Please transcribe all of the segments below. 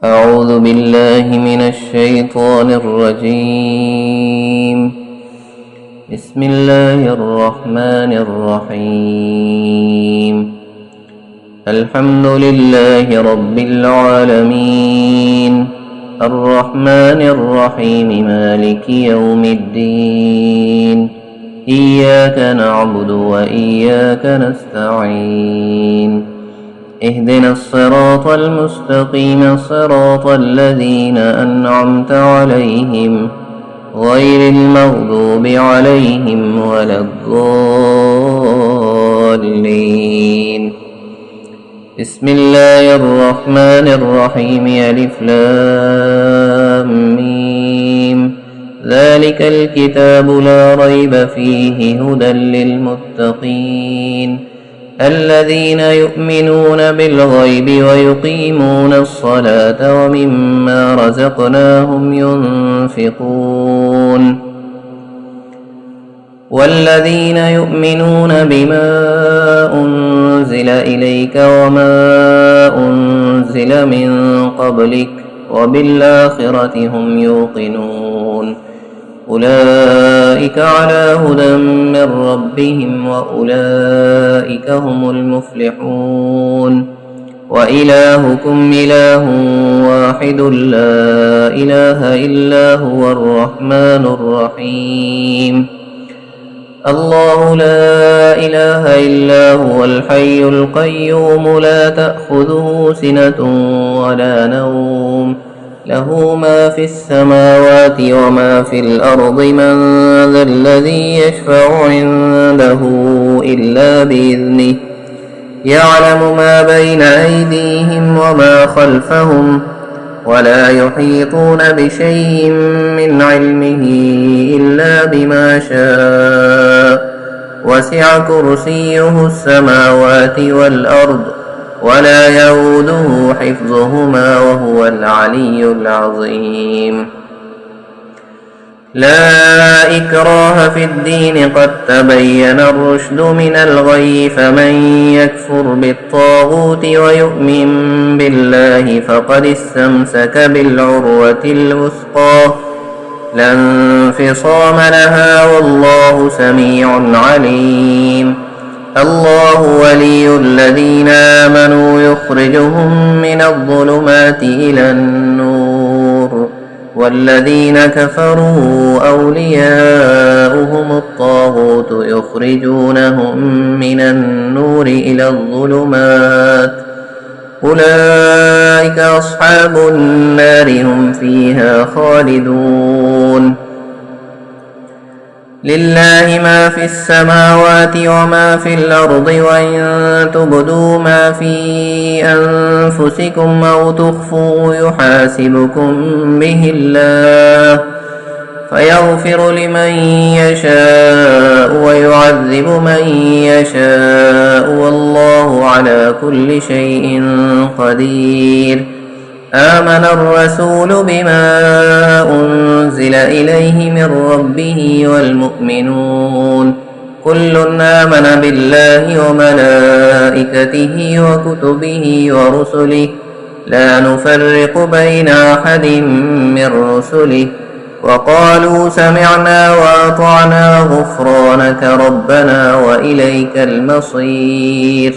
أعوذ بالله من الشيطان الرجيم. بسم الله الرحمن الرحيم. الحمد لله رب العالمين، الرحمن الرحيم، مالك يوم الدين. إياك نعبد وإياك نستعين. اهدنا الصراط المستقيم، صراط الذين أنعمت عليهم غير المغضوب عليهم ولا الضالين. بسم الله الرحمن الرحيم. ألف لام ميم. ذلك الكتاب لا ريب فيه، هدى للمتقين الذين يؤمنون بالغيب ويقيمون الصلاة ومما رزقناهم ينفقون والذين يؤمنون بما أنزل إليك وما أنزل من قبلك وبالآخرة هم يوقنون. أولئك على هدى من ربهم وأولئك هم المفلحون. وإلهكم إله واحد لا إله إلا هو الرحمن الرحيم. الله لا إله إلا هو الحي القيوم، لا تأخذه سنة ولا نوم، له ما في السماوات وما في الأرض. من ذا الذي يشفع عنده إلا بإذنه، يعلم ما بين أيديهم وما خلفهم، ولا يحيطون بشيء من علمه إلا بما شاء. وسع كرسيه السماوات والأرض، ولا يؤوده حفظهما وهو العلي العظيم. لا إكراه في الدين، قد تبين الرشد من الغي. فمن يكفر بالطاغوت ويؤمن بالله فقد استمسك بالعروة الوثقى، لا انفصام لها، والله سميع عليم. الله ولي الذين آمنوا، يخرجهم من الظلمات إلى النور، والذين كفروا أولياؤهم الطاغوت، يخرجونهم من النور إلى الظلمات. أولئك أصحاب النار، هم فيها خالدون. لله ما في السماوات وما في الأرض، وإن تبدوا ما في أنفسكم أو تخفوه يحاسبكم به الله، فيغفر لمن يشاء ويعذب من يشاء، والله على كل شيء قدير. آمن الرسول بما أنزل إليه من ربه والمؤمنون، كل آمن بالله وملائكته وكتبه ورسله، لا نفرق بين أحد من رسله، وقالوا سمعنا وأطعنا غفرانك ربنا وإليك المصير.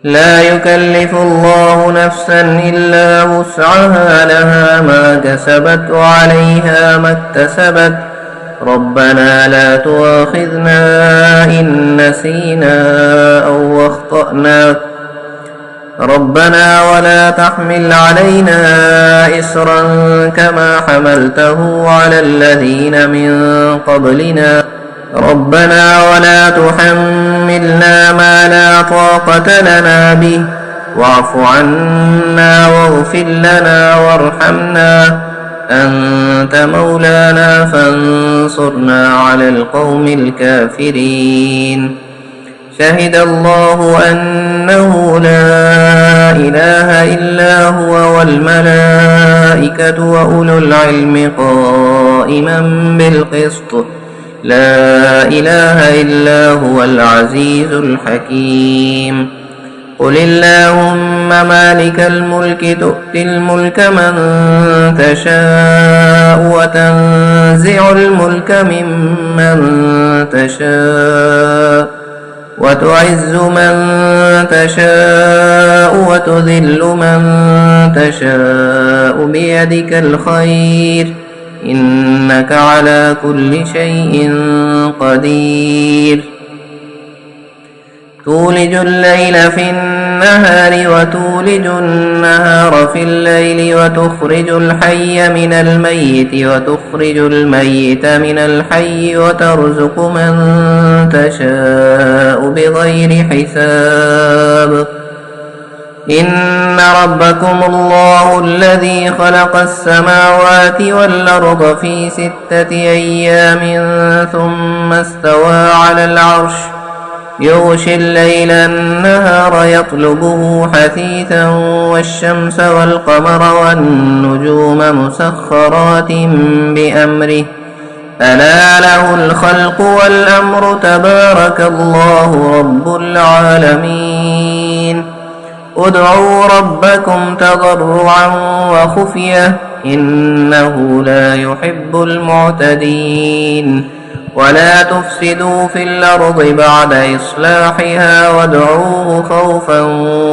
لا يكلف الله نفسا إلا وسعها، لها ما كسبت وعليها ما اكتسبت. ربنا لا تؤاخذنا إن نسينا أو أخطأنا، ربنا ولا تحمل علينا إصرا كما حملته على الذين من قبلنا، ربنا ولا تحملنا ما لا طاقة لنا به، واعف عنا واغفر لنا وارحمنا، أنت مولانا فانصرنا على القوم الكافرين. شهد الله أنه لا إله إلا هو، والملائكة وأولو العلم قائما بالقسط، لا إله إلا هو العزيز الحكيم. قل اللهم مالك الملك تؤتي الملك من تشاء وتنزع الملك ممن تشاء وتعز من تشاء وتذل من تشاء بيدك الخير إنك على كل شيء قدير تولج الليل في النهار وتولج النهار في الليل وتخرج الحي من الميت وتخرج الميت من الحي وترزق من تشاء بغير حساب إن ربكم الله الذي خلق السماوات والأرض في 6 أيام ثم استوى على العرش يغشي الليل النهار يطلبه حثيثا والشمس والقمر والنجوم مسخرات بأمره ألا له الخلق والأمر تبارك الله رب العالمين ادعوا ربكم تضرعا وخفية إنه لا يحب المعتدين ولا تفسدوا في الأرض بعد إصلاحها وادعوه خوفا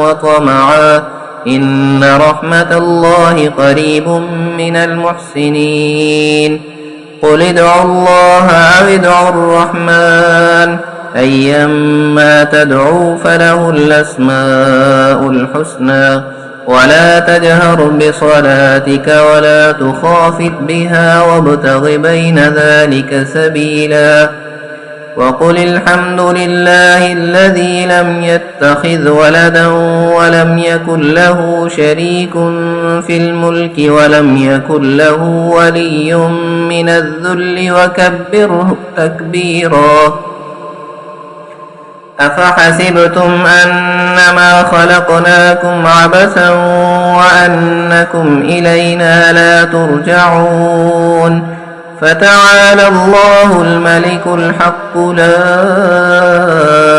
وطمعا إن رحمة الله قريب من المحسنين قل ادعوا الله أو ادعوا الرحمن أيما تدعوا فله الأسماء الحسنى ولا تجهر بصلاتك ولا تخافت بها وابتغ بين ذلك سبيلا وقل الحمد لله الذي لم يتخذ ولدا ولم يكن له شريك في الملك ولم يكن له ولي من الذل وكبره تكبيرا أفحسبتم أنما خلقناكم عبثا وأنكم إلينا لا ترجعون فتعالى الله الملك الحق لا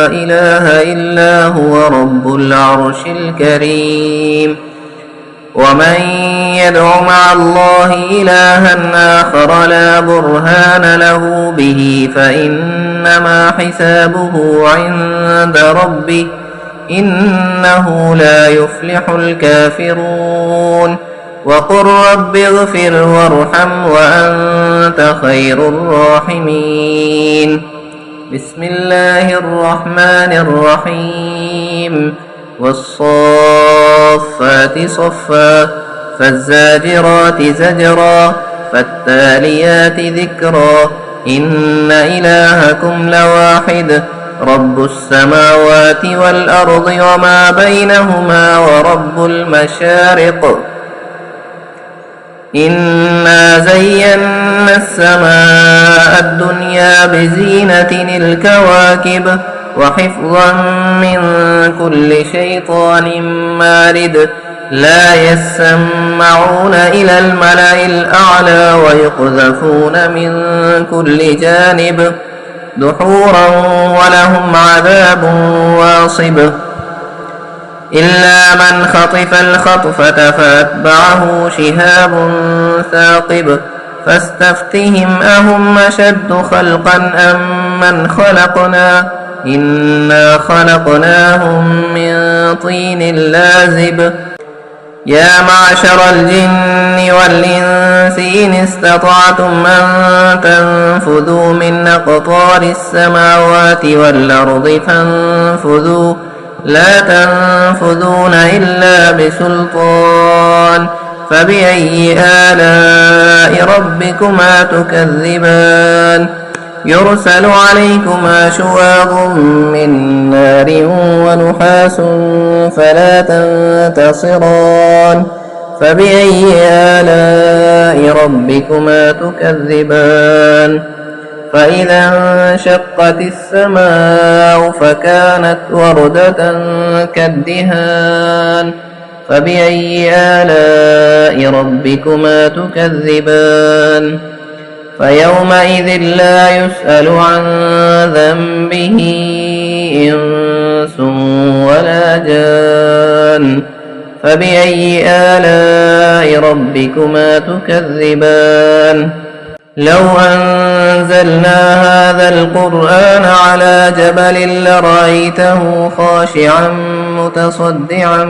إله إلا هو رب العرش الكريم ومن يدع مع الله إلها آخر لا برهان له به فإنما حسابه عند ربه إنه لا يفلح الكافرون وقل رب اغفر وارحم وأنت خير الراحمين بسم الله الرحمن الرحيم والصافات صفا فالزاجرات زجرا فالتاليات ذكرا إن إلهكم لواحد رب السماوات والأرض وما بينهما ورب المشارق إنا زينا السماء الدنيا بزينة الكواكب وحفظا من كل شيطان مارد لا يسمعون إلى الملأ الأعلى ويقذفون من كل جانب دحورا ولهم عذاب واصب إلا من خطف الخطفة فأتبعه شهاب ثاقب فاستفتهم أهم أشد خلقا أم من خلقنا إنا خلقناهم من طين لازب يا معشر الجن والإنس إن استطعتم أن تنفذوا من أقطار السماوات والأرض فانفذوا لا تنفذون إلا بسلطان فبأي آلاء ربكما تكذبان يرسل عليكما شواظ من نار ونحاس فلا تنتصران فبأي آلاء ربكما تكذبان فإذا انشقت السماء فكانت وردة كالدهان فبأي آلاء ربكما تكذبان فيومئذ لا يسأل عن ذنبه إنس ولا جان فبأي آلاء ربكما تكذبان لو أنزلنا هذا القرآن على جبل لرأيته خاشعا متصدعا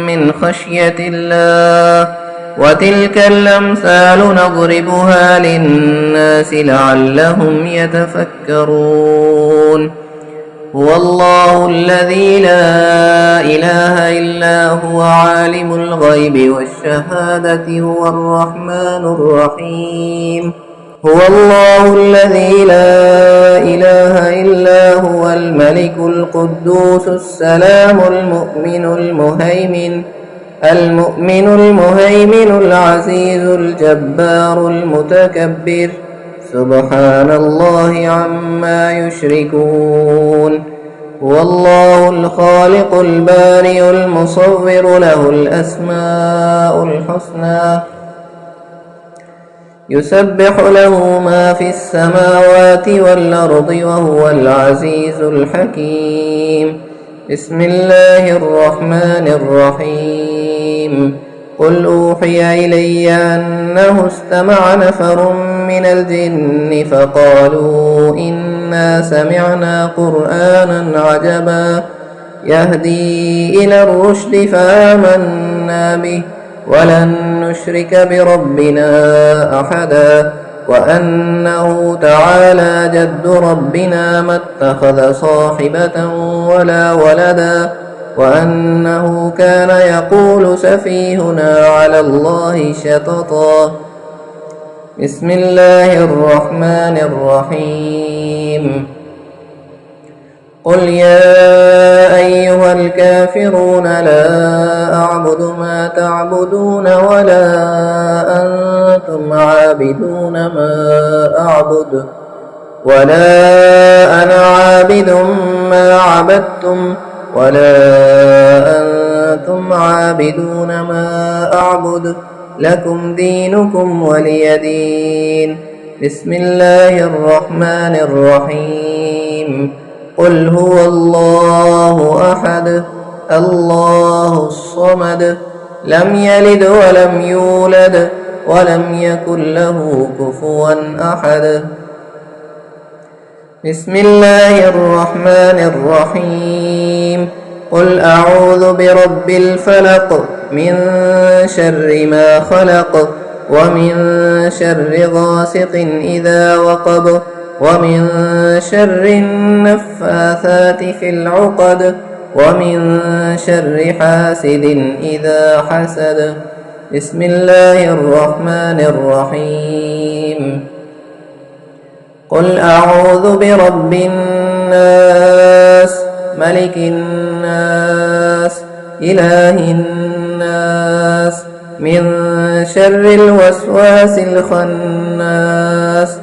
من خشية الله وتلك الأمثال نضربها للناس لعلهم يتفكرون هو الله الذي لا إله إلا هو عالم الغيب والشهادة هو الرحمن الرحيم هو الله الذي لا إله إلا هو الملك القدوس السلام المؤمن المهيمن العزيز الجبار المتكبر سبحان الله عما يشركون هو الله الخالق البارئ المصور له الأسماء الحسنى يسبح له ما في السماوات والأرض وهو العزيز الحكيم بسم الله الرحمن الرحيم قل أوحي إلي أنه استمع نفر من الجن فقالوا إنا سمعنا قرآنا عجبا يهدي إلى الرشد فآمنا به ولن نشرك بربنا أحدا وأنه تعالى جد ربنا ما اتخذ صاحبة ولا ولدا وأنه كان يقول سفيهنا على الله شططا بسم الله الرحمن الرحيم قل يا أيها الكافرون لا أعبد ما تعبدون ولا أنتم عابدون ما أعبد ولا أنا عابد ما عبدتم ولا أنتم عابدون ما أعبد لكم دينكم ولي دين بسم الله الرحمن الرحيم قل هو الله أحد الله الصمد لم يلد ولم يولد ولم يكن له كفوا أحد بسم الله الرحمن الرحيم قل أعوذ برب الفلق من شر ما خلق ومن شر غاسق إذا وقب ومن شر النفاثات في العقد ومن شر حاسد إذا حسد بسم الله الرحمن الرحيم قل أعوذ برب الناس ملك الناس إله الناس من شر الوسواس الخناس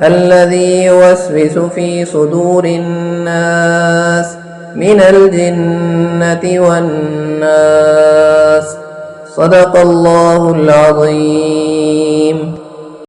الذي يوسوس في صدور الناس من الجنة والناس صدق الله العظيم.